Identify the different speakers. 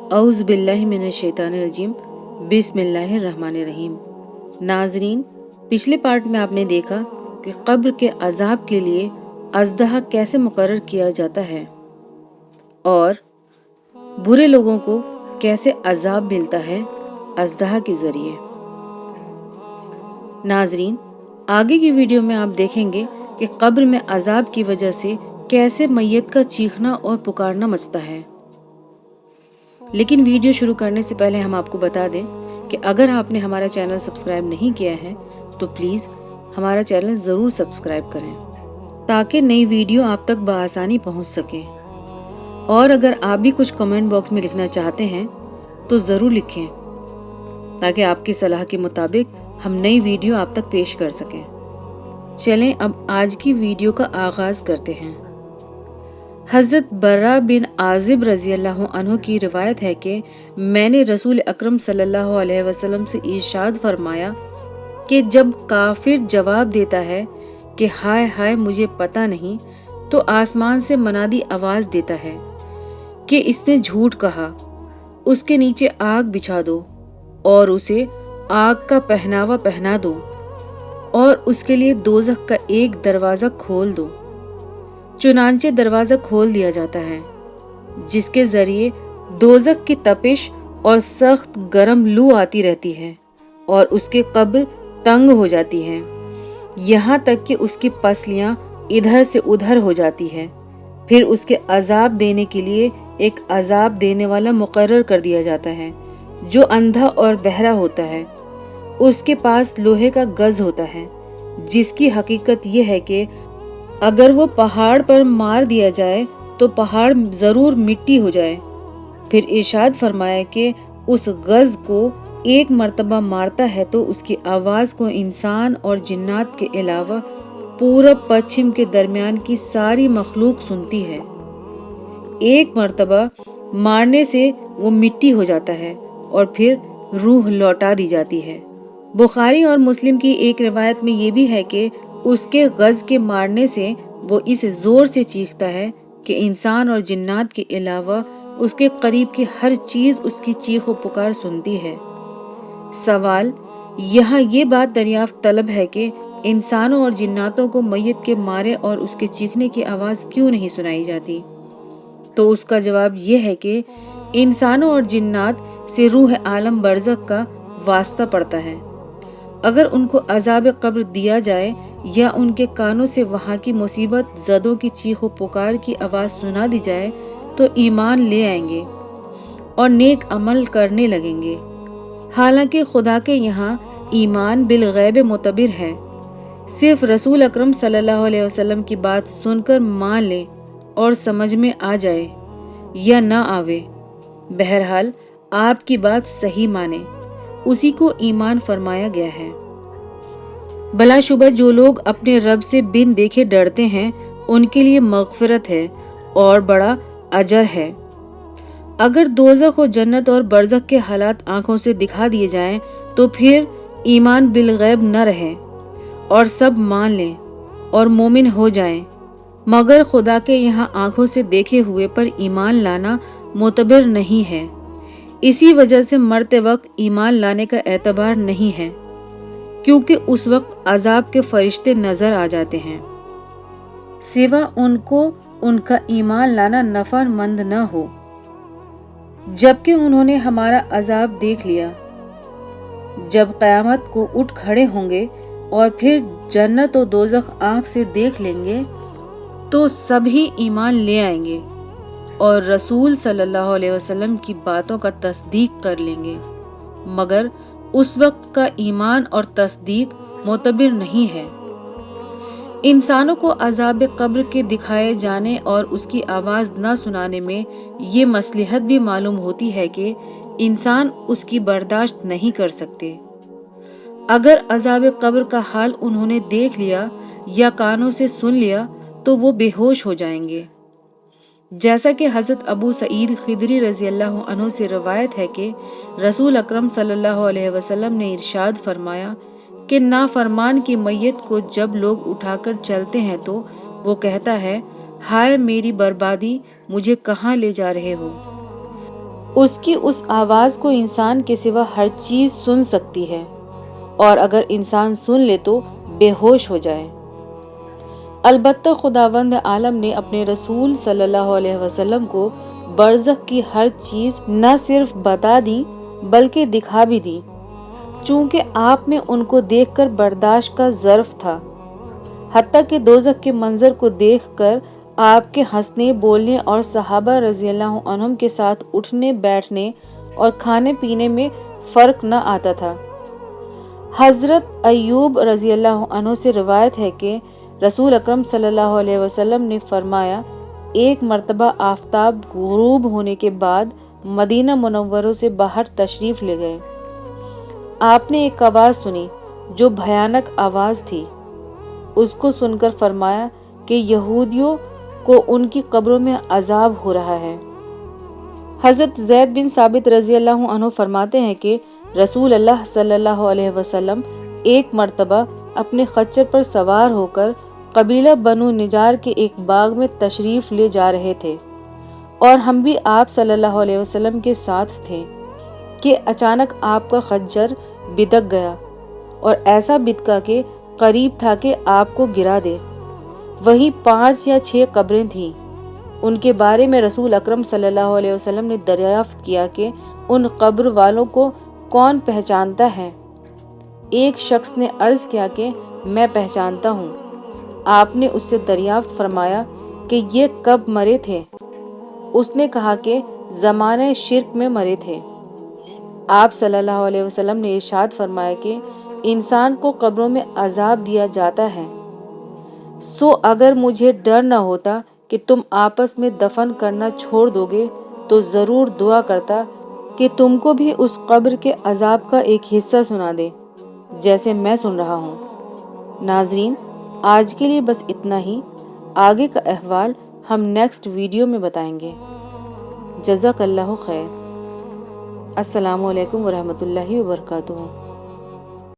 Speaker 1: औज़ु बिल्लाहि मिनश्शैतानिर्रजीम बिस्मिल्लाहिर्रहमानिर्रहीम। नाज़रीन, पिछले पार्ट में आपने देखा कि कब्र के अज़ाब के लिए अज़दहा कैसे मुकर्रर किया जाता है और बुरे लोगों को कैसे अज़ाब मिलता है अज़दहा के ज़रिए। नाज़रीन, आगे की वीडियो में आप देखेंगे कि कब्र में अज़ाब की वजह से कैसे मैयत का चीखना और पुकारना मचता है। लेकिन वीडियो शुरू करने से पहले हम आपको बता दें कि अगर आपने हमारा चैनल सब्सक्राइब नहीं किया है तो प्लीज़ हमारा चैनल ज़रूर सब्सक्राइब करें ताकि नई वीडियो आप तक बआसानी पहुंच सके। और अगर आप भी कुछ कमेंट बॉक्स में लिखना चाहते हैं तो ज़रूर लिखें ताकि आपकी सलाह के मुताबिक हम नई वीडियो आप तक पेश कर सकें। चलें अब आज की वीडियो का आगाज़ करते हैं। हज़रत बर्रा बिन आज़िब रज़ियल्लाहु अन्हु की रिवायत है कि मैंने रसूल अकरम सल्लल्लाहु अलैहि वसल्लम से इरशाद फरमाया कि जब काफिर जवाब देता है कि हाय हाय मुझे पता नहीं, तो आसमान से मनादी आवाज़ देता है कि इसने झूठ कहा, उसके नीचे आग बिछा दो और उसे आग का पहनावा पहना दो और उसके लिए दोज़ख का एक दरवाज़ा खोल दो। चुनांचे दरवाज़ा खोल दिया जाता है जिसके ज़रिए दोज़ख की तपिश और सख्त गर्म लू आती रहती है और उसके कब्र तंग हो जाती है, यहाँ तक कि उसकी पसलियाँ इधर से उधर हो जाती है। फिर उसके अजाब देने के लिए एक अजाब देने वाला मुकर्रर कर दिया जाता है जो अंधा और बहरा होता है। उसके पास लोहे का गज होता है जिसकी हकीकत यह है कि अगर वो पहाड़ पर मार दिया जाए तो पहाड़ ज़रूर मिट्टी हो जाए। फिर इरशाद फरमाया कि उस गज को एक मर्तबा मारता है तो उसकी आवाज़ को इंसान और जिन्नात के अलावा पूरब पश्चिम के दरमियान की सारी मखलूक सुनती है। एक मर्तबा मारने से वो मिट्टी हो जाता है और फिर रूह लौटा दी जाती है। बुखारी और मुस्लिम की एक रिवायत में ये भी है कि उसके गज के मारने से वो इस जोर से चीखता है कि इंसान और जिन्नात के अलावा उसके करीब की हर चीज उसकी चीखो पुकार सुनती है। सवाल यहाँ ये बात दरियाफ्त तलब है कि इंसानों और जिन्नातों को मैयत के मारे और उसके चीखने की आवाज़ क्यों नहीं सुनाई जाती? तो उसका जवाब ये है कि इंसानों और जिन्नात से रूह आलम बरज़ख का वास्ता पड़ता है। अगर उनको अज़ाब कब्र दिया जाए या उनके कानों से वहाँ की मुसीबत ज़दों की चीखो पुकार की आवाज़ सुना दी जाए तो ईमान ले आएंगे और नेक अमल करने लगेंगे। हालांकि खुदा के यहाँ ईमान बिल गैब मुतबिर है। सिर्फ रसूल अकरम सल्लल्लाहु अलैहि वसल्लम की बात सुनकर मान ले और समझ में आ जाए या ना आवे, बहरहाल आपकी बात सही माने, उसी को ईमान फरमाया गया है। बलाशुबा जो लोग अपने रब से बिन देखे डरते हैं उनके लिए मग़फ़िरत है और बड़ा अजर है। अगर दोज़ख और जन्नत और बरज़ख के हालात आंखों से दिखा दिए जाएं तो फिर ईमान बिल गैब न रहे और सब मान लें और मोमिन हो जाएं, मगर खुदा के यहाँ आंखों से देखे हुए पर ईमान लाना मोतबर नहीं है। इसी वजह से मरते वक्त ईमान लाने का एतबार नहीं है क्योंकि उस वक्त अजाब के फरिश्ते नजर आ जाते हैं, सिवा उनको उनका ईमान लाना नफरमंद न हो। जबकि उन्होंने हमारा अजाब देख लिया, जब क़यामत को उठ खड़े होंगे और फिर जन्नत और दोज़ख आंख से देख लेंगे तो सभी ईमान ले आएंगे और रसूल सल्लल्लाहु अलैहि वसल्लम की बातों का तस्दीक कर लेंगे, मगर उस वक्त का ईमान और तस्दीक मोतबिर नहीं है। इंसानों को अज़ाब कब्र के दिखाए जाने और उसकी आवाज़ न सुनाने में ये मसलहत भी मालूम होती है कि इंसान उसकी बर्दाश्त नहीं कर सकते। अगर अज़ाब कब्र का हाल उन्होंने देख लिया या कानों से सुन लिया तो वो बेहोश हो जाएंगे। जैसा कि हज़रत अबू सईद खिदरी रज़ियल्लाहु अन्हु से रवायत है कि रसूल अकरम सल्लल्लाहु अलैहि वसल्लम ने इरशाद फरमाया कि नाफरमान की मैयत को जब लोग उठाकर चलते हैं तो वो कहता है, हाय मेरी बर्बादी, मुझे कहाँ ले जा रहे हो? اس کی اس آواز کو انسان کے سوا ہر چیز سن سکتی ہے، اور اگر انسان سن لے تو بے ہوش ہو جائے۔ البتہ خداوند عالم نے اپنے رسول صلی اللہ علیہ وسلم کو برزخ کی ہر چیز نہ صرف بتا دی بلکہ دکھا بھی دی، چونکہ آپ میں ان کو دیکھ کر برداشت کا ظرف تھا، حتیٰ کہ دوزخ کے منظر کو دیکھ کر آپ کے ہنسنے، بولنے اور صحابہ رضی اللہ عنہم کے ساتھ اٹھنے، بیٹھنے اور کھانے پینے میں فرق نہ آتا تھا۔ حضرت ایوب رضی اللہ عنہ سے روایت ہے کہ رسول اکرم صلی اللہ علیہ وسلم نے فرمایا، ایک مرتبہ آفتاب غروب ہونے کے بعد مدینہ منورہ سے باہر تشریف لے گئے۔ آپ نے ایک آواز سنی جو بھیانک آواز تھی۔ اس کو سن کر فرمایا کہ یہودیوں کو ان کی قبروں میں عذاب ہو رہا ہے۔ حضرت زید بن ثابت رضی اللہ عنہ فرماتے ہیں کہ رسول اللہ صلی اللہ علیہ وسلم ایک مرتبہ اپنے خچر پر سوار ہو کر قبیلہ بنو نجار کے ایک باغ میں تشریف لے جا رہے تھے، اور ہم بھی آپ صلی اللہ علیہ وسلم کے ساتھ تھے کہ اچانک آپ کا خچر بدک گیا، اور ایسا بدکا کہ قریب تھا کہ آپ کو گرا دے۔ وہیں 5 یا 6 قبریں تھیں۔ ان کے بارے میں رسول اکرم صلی اللہ علیہ وسلم نے دریافت کیا کہ ان قبر والوں کو کون پہچانتا ہے؟ ایک شخص نے عرض کیا کہ میں پہچانتا ہوں۔ آپ نے اس سے دریافت فرمایا کہ یہ کب مرے تھے؟ اس نے کہا کہ زمانہ شرک میں مرے تھے۔ آپ صلی اللہ علیہ وسلم نے ارشاد فرمایا کہ انسان کو قبروں میں عذاب دیا جاتا ہے، سو اگر مجھے ڈر نہ ہوتا کہ تم آپس میں دفن کرنا چھوڑ دو گے تو ضرور دعا کرتا کہ تم کو بھی اس قبر کے عذاب کا ایک حصہ سنا دے جیسے میں سن رہا ہوں۔ ناظرین، آج کے لیے بس اتنا ہی، آگے کا احوال ہم نیکسٹ ویڈیو میں بتائیں گے۔ جزاک اللہ خیر۔ السلام علیکم ورحمۃ اللہ وبرکاتہ۔